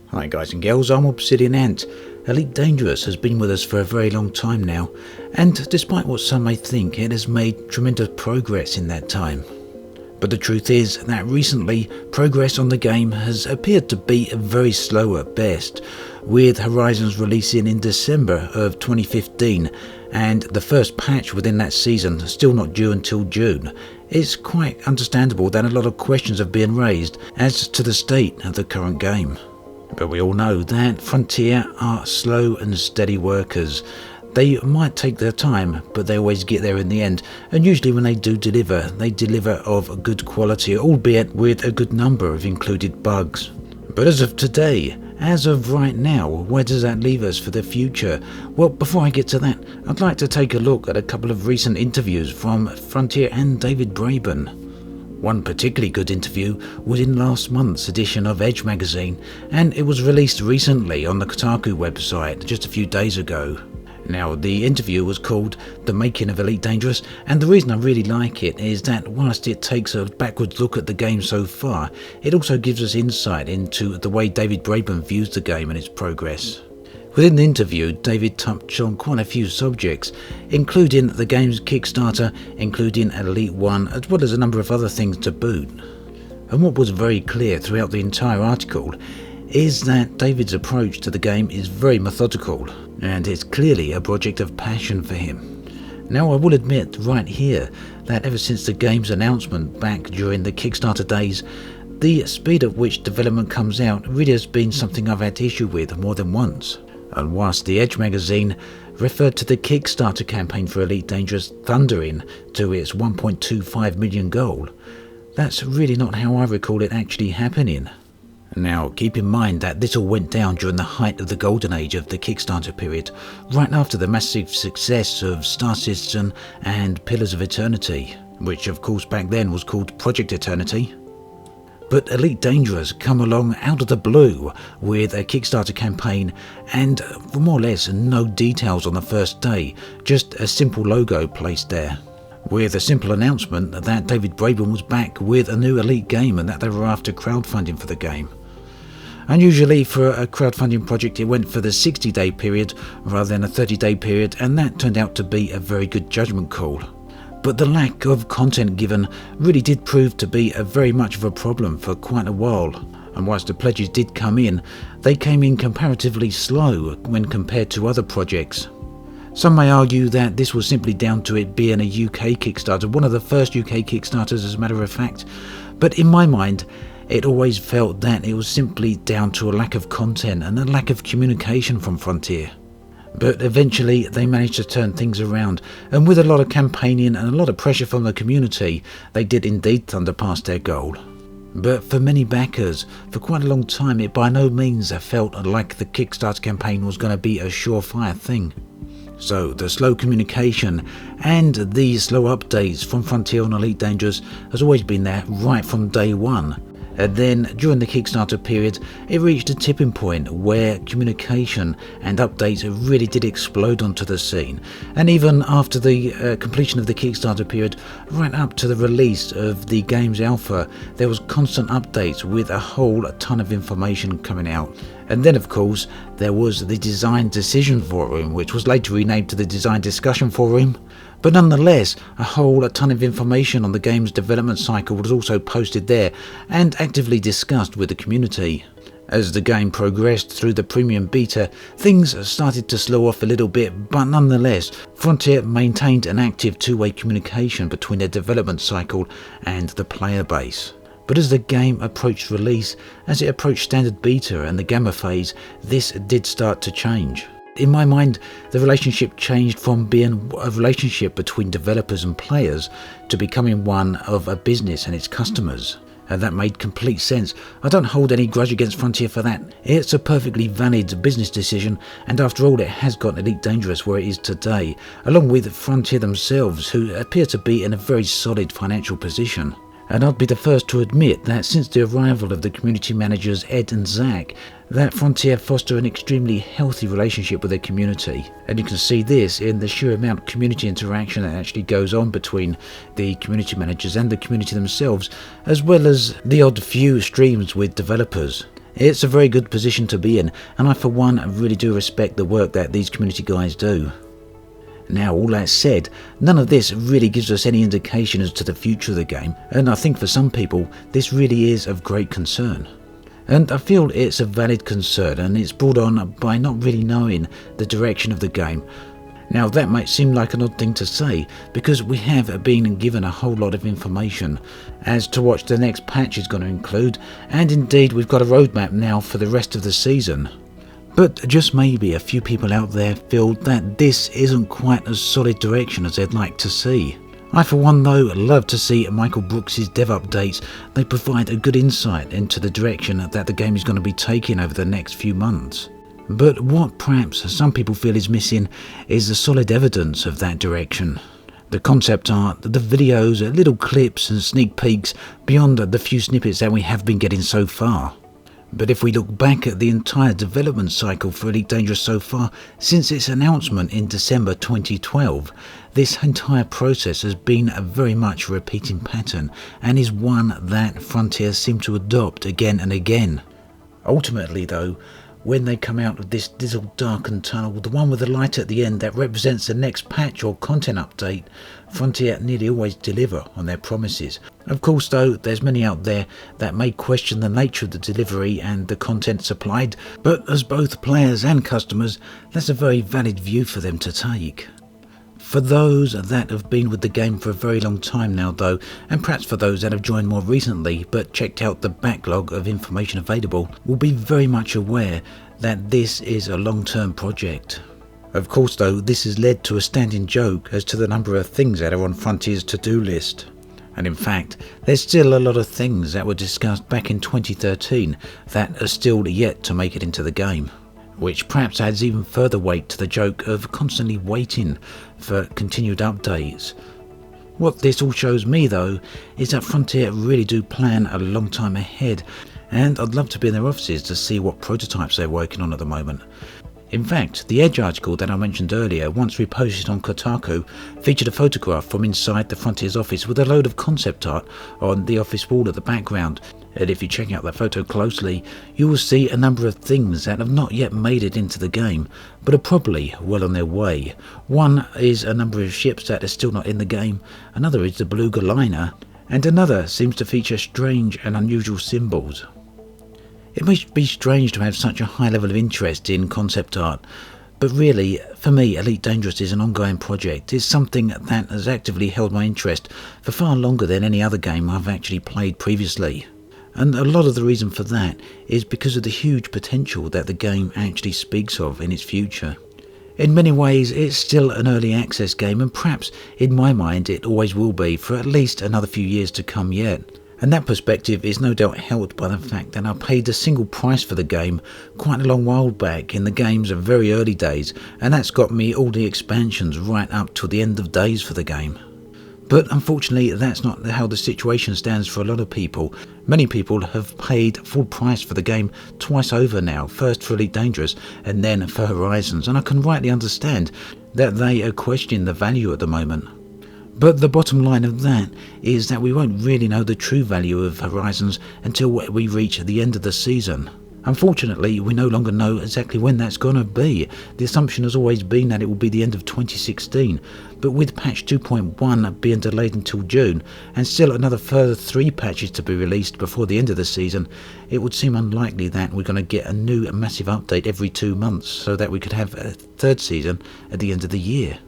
Hi guys and girls, I'm Obsidian Ant. Elite Dangerous has been with us for a very long time now, and despite what some may think, it has made tremendous progress in that time. But the truth is that recently, progress on the game has appeared to be very slow at best, with Horizons releasing in December of 2015, and the first patch within that season still not due until June. It's quite understandable that a lot of questions have been raised as to the state of the current game. But we all know that Frontier are slow and steady workers. They might take their time, but they always get there in the end, and usually when they do deliver, they deliver of good quality, albeit with a good number of included bugs. But as of today, as of right now, where does that leave us for the future? Well, before I get to that, I'd like to take a look at a couple of recent interviews from Frontier and David Braben. One particularly good interview was in last month's edition of Edge magazine, and it was released recently on the Kotaku website just a few days ago. Now, the interview was called The Making of Elite Dangerous, and the reason I really like it is that whilst it takes a backwards look at the game so far, it also gives us insight into the way David Braben views the game and its progress. Within the interview, David touched on quite a few subjects, including the game's Kickstarter, including Elite 1, as well as a number of other things to boot. And what was very clear throughout the entire article is that David's approach to the game is very methodical, and it's clearly a project of passion for him. Now, I will admit right here that ever since the game's announcement back during the Kickstarter days, the speed at which development comes out really has been something I've had issue with more than once. And whilst the Edge magazine referred to the Kickstarter campaign for Elite Dangerous thundering to its 1.25 million goal, that's really not how I recall it actually happening. Now, keep in mind that this all went down during the height of the golden age of the Kickstarter period, right after the massive success of Star Citizen and Pillars of Eternity, which of course back then was called Project Eternity. But Elite Dangerous come along out of the blue with a Kickstarter campaign and more or less no details on the first day, just a simple logo placed there, with a simple announcement that David Braben was back with a new Elite game and that they were after crowdfunding for the game. Unusually for a crowdfunding project, it went for the 60-day period rather than a 30-day period, and that turned out to be a very good judgment call. But the lack of content given really did prove to be very much of a problem for quite a while, and whilst the pledges did come in, they came in comparatively slow when compared to other projects. Some may argue that this was simply down to it being a UK Kickstarter, one of the first UK Kickstarters as a matter of fact, but in my mind it always felt that it was simply down to a lack of content and a lack of communication from Frontier. But eventually they managed to turn things around, and with a lot of campaigning and a lot of pressure from the community, they did indeed thunder past their goal. But for many backers, for quite a long time, it by no means felt like the Kickstarter campaign was going to be a surefire thing. So the slow communication and the slow updates from Frontier on Elite Dangerous has always been there right from day one. And then during the Kickstarter period, it reached a tipping point where communication and updates really did explode onto the scene. And even after the completion of the Kickstarter period, right up to the release of the game's alpha, there was constant updates with a whole ton of information coming out. And then of course, there was the Design Decision Forum, which was later renamed to the Design Discussion Forum. But nonetheless, a whole ton of information on the game's development cycle was also posted there and actively discussed with the community. As the game progressed through the premium beta, things started to slow off a little bit, but nonetheless, Frontier maintained an active two-way communication between their development cycle and the player base. But as the game approached release, as it approached standard beta and the gamma phase, this did start to change. In my mind, the relationship changed from being a relationship between developers and players to becoming one of a business and its customers. And that made complete sense. I don't hold any grudge against Frontier for that. It's a perfectly valid business decision, and after all, it has got Elite Dangerous where it is today, along with Frontier themselves, who appear to be in a very solid financial position. And I'd be the first to admit that since the arrival of the community managers Ed and Zach, that Frontier foster an extremely healthy relationship with their community. And you can see this in the sheer amount of community interaction that actually goes on between the community managers and the community themselves, as well as the odd few streams with developers. It's a very good position to be in, and I for one really do respect the work that these community guys do. Now, all that said, none of this really gives us any indication as to the future of the game, and I think for some people this really is of great concern. And I feel it's a valid concern, and it's brought on by not really knowing the direction of the game. Now, that might seem like an odd thing to say, because we have been given a whole lot of information as to what the next patch is going to include, and indeed we've got a roadmap now for the rest of the season. But just maybe a few people out there feel that this isn't quite as solid direction as they'd like to see. I for one though love to see Michael Brooks' dev updates. They provide a good insight into the direction that the game is going to be taking over the next few months. But what perhaps some people feel is missing is the solid evidence of that direction. The concept art, the videos, little clips and sneak peeks beyond the few snippets that we have been getting so far. But if we look back at the entire development cycle for Elite Dangerous so far, since its announcement in December 2012, this entire process has been a very much repeating pattern, and is one that Frontier seem to adopt again and again. Ultimately though, when they come out of this dismal darkened tunnel, the one with the light at the end that represents the next patch or content update, Frontier nearly always deliver on their promises. Of course though, there's many out there that may question the nature of the delivery and the content supplied, but as both players and customers, that's a very valid view for them to take. For those that have been with the game for a very long time now though, and perhaps for those that have joined more recently but checked out the backlog of information available, will be very much aware that this is a long-term project. Of course though, this has led to a standing joke as to the number of things that are on Frontier's to-do list. And in fact, there's still a lot of things that were discussed back in 2013 that are still yet to make it into the game, which perhaps adds even further weight to the joke of constantly waiting for continued updates. What this all shows me though is that Frontier really do plan a long time ahead, and I'd love to be in their offices to see what prototypes they're working on at the moment. In fact, the Edge article that I mentioned earlier, once reposted on Kotaku, featured a photograph from inside the Frontier's office with a load of concept art on the office wall at the background. And if you check out that photo closely, you will see a number of things that have not yet made it into the game, but are probably well on their way. One is a number of ships that are still not in the game, another is the Beluga liner, and another seems to feature strange and unusual symbols. It must be strange to have such a high level of interest in concept art, but really, for me, Elite Dangerous is an ongoing project. It's something that has actively held my interest for far longer than any other game I've actually played previously. And a lot of the reason for that is because of the huge potential that the game actually speaks of in its future. In many ways, it's still an early access game, and perhaps, in my mind, it always will be for at least another few years to come yet. And that perspective is no doubt helped by the fact that I paid a single price for the game quite a long while back in the game's very early days, and that's got me all the expansions right up to the end of days for the game. But unfortunately, that's not how the situation stands for a lot of people. Many people have paid full price for the game twice over now, first for Elite Dangerous and then for Horizons, and I can rightly understand that they are questioning the value at the moment. But the bottom line of that is that we won't really know the true value of Horizons until we reach the end of the season. Unfortunately, we no longer know exactly when that's going to be. The assumption has always been that it will be the end of 2016, but with patch 2.1 being delayed until June, and still another further 3 patches to be released before the end of the season, it would seem unlikely that we're going to get a new massive update every 2 months so that we could have a 3rd season at the end of the year.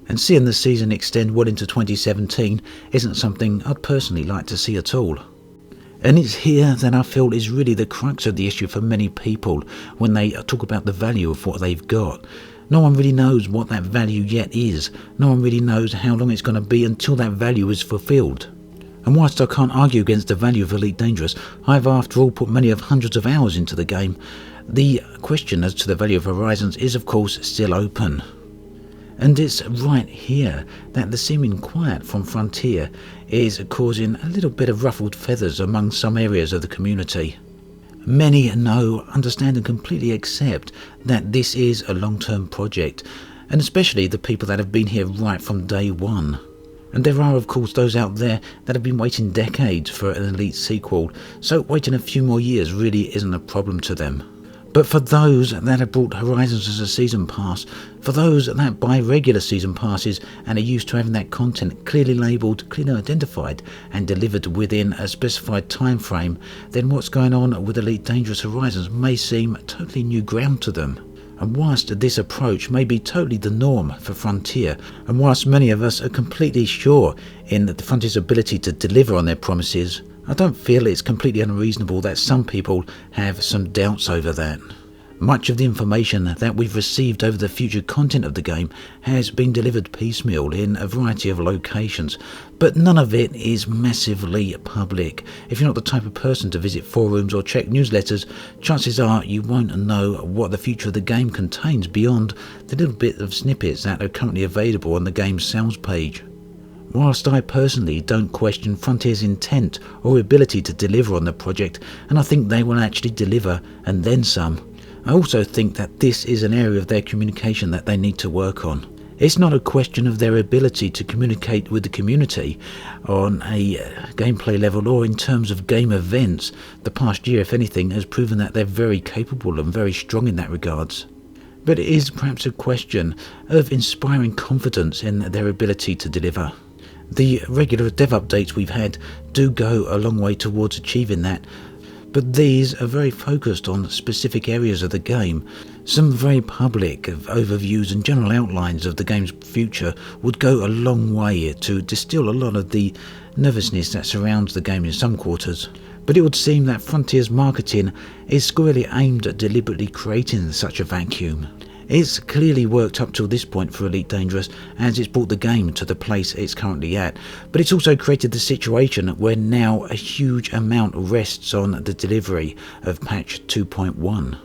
And seeing the season extend well into 2017 isn't something I'd personally like to see at all. And it's here that I feel is really the crux of the issue for many people when they talk about the value of what they've got. No one really knows what that value yet is. No one really knows how long it's going to be until that value is fulfilled. And whilst I can't argue against the value of Elite Dangerous, I've after all put many of hundreds of hours into the game. The question as to the value of Horizons is of course still open. And it's right here that the seeming quiet from Frontier is causing a little bit of ruffled feathers among some areas of the community. Many know, understand and completely accept that this is a long-term project, and especially the people that have been here right from day one. And there are of course those out there that have been waiting decades for an Elite sequel, so waiting a few more years really isn't a problem to them. But for those that have bought Horizons as a season pass, for those that buy regular season passes and are used to having that content clearly labelled, clearly identified and delivered within a specified time frame, then what's going on with Elite Dangerous Horizons may seem totally new ground to them. And whilst this approach may be totally the norm for Frontier, and whilst many of us are completely sure in the Frontier's ability to deliver on their promises, I don't feel it's completely unreasonable that some people have some doubts over that. Much of the information that we've received over the future content of the game has been delivered piecemeal in a variety of locations, but none of it is massively public. If you're not the type of person to visit forums or check newsletters, chances are you won't know what the future of the game contains beyond the little bit of snippets that are currently available on the game's sales page. Whilst I personally don't question Frontier's intent or ability to deliver on the project, and I think they will actually deliver and then some, I also think that this is an area of their communication that they need to work on. It's not a question of their ability to communicate with the community on a gameplay level or in terms of game events. The past year, if anything, has proven that they're very capable and very strong in that regards. But it is perhaps a question of inspiring confidence in their ability to deliver. The regular dev updates we've had do go a long way towards achieving that, but these are very focused on specific areas of the game. Some very public overviews and general outlines of the game's future would go a long way to distill a lot of the nervousness that surrounds the game in some quarters. But it would seem that Frontier's marketing is squarely aimed at deliberately creating such a vacuum. It's clearly worked up till this point for Elite Dangerous, as it's brought the game to the place it's currently at, but it's also created the situation where now a huge amount rests on the delivery of patch 2.1.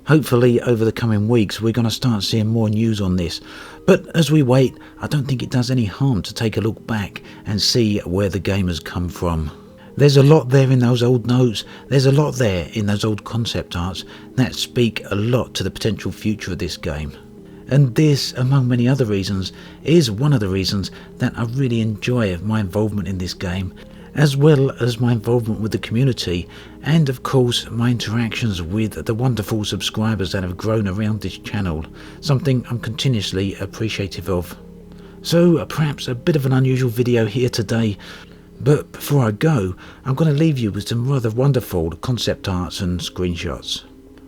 Hopefully over the coming weeks we're going to start seeing more news on this, but as we wait, I don't think it does any harm to take a look back and see where the game has come from. There's a lot there in those old notes, there's a lot there in those old concept arts that speak a lot to the potential future of this game. And this, among many other reasons, is one of the reasons that I really enjoy my involvement in this game, as well as my involvement with the community, and of course my interactions with the wonderful subscribers that have grown around this channel, something I'm continuously appreciative of. So perhaps a bit of an unusual video here today, but before I go, I'm going to leave you with some rather wonderful concept arts and screenshots.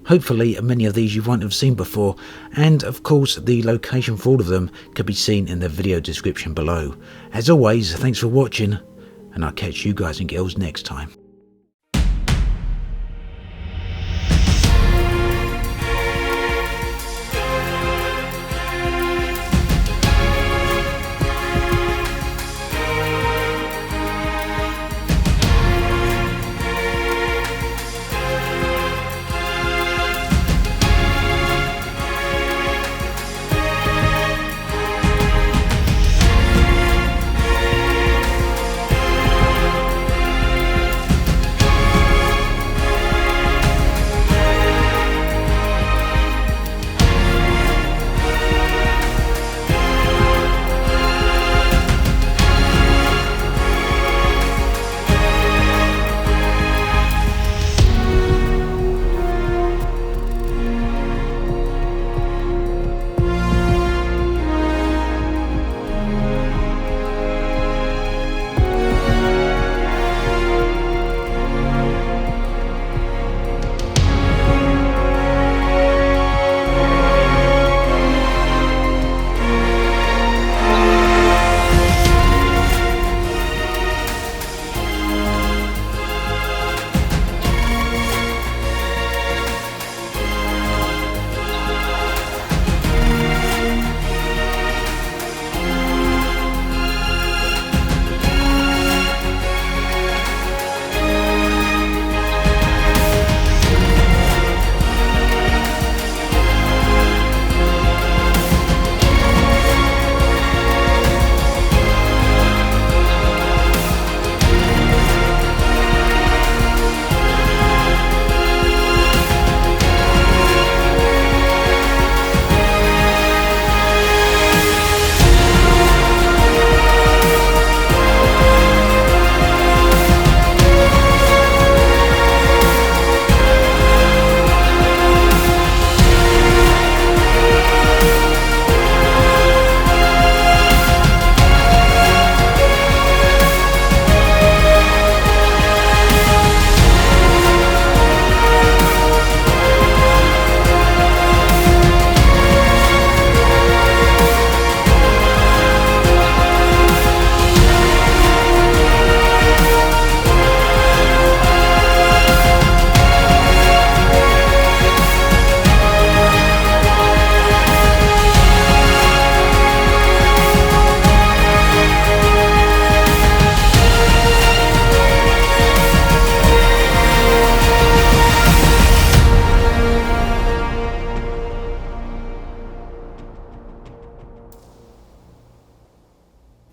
Hopefully many of these you won't have seen before, and of course the location for all of them can be seen in the video description below. As always, thanks for watching, and I'll catch you guys and girls next time.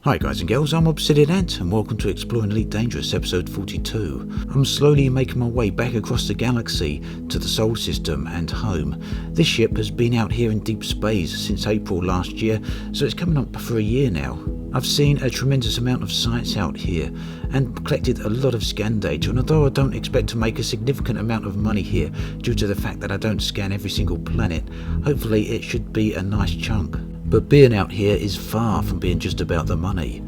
Hi guys and girls, I'm Obsidian Ant and welcome to Exploring Elite Dangerous episode 42. I'm slowly making my way back across the galaxy to the solar system and home. This ship has been out here in deep space since April last year, so it's coming up for a year now. I've seen a tremendous amount of sights out here and collected a lot of scan data, and although I don't expect to make a significant amount of money here due to the fact that I don't scan every single planet, hopefully it should be a nice chunk. But being out here is far from being just about the money.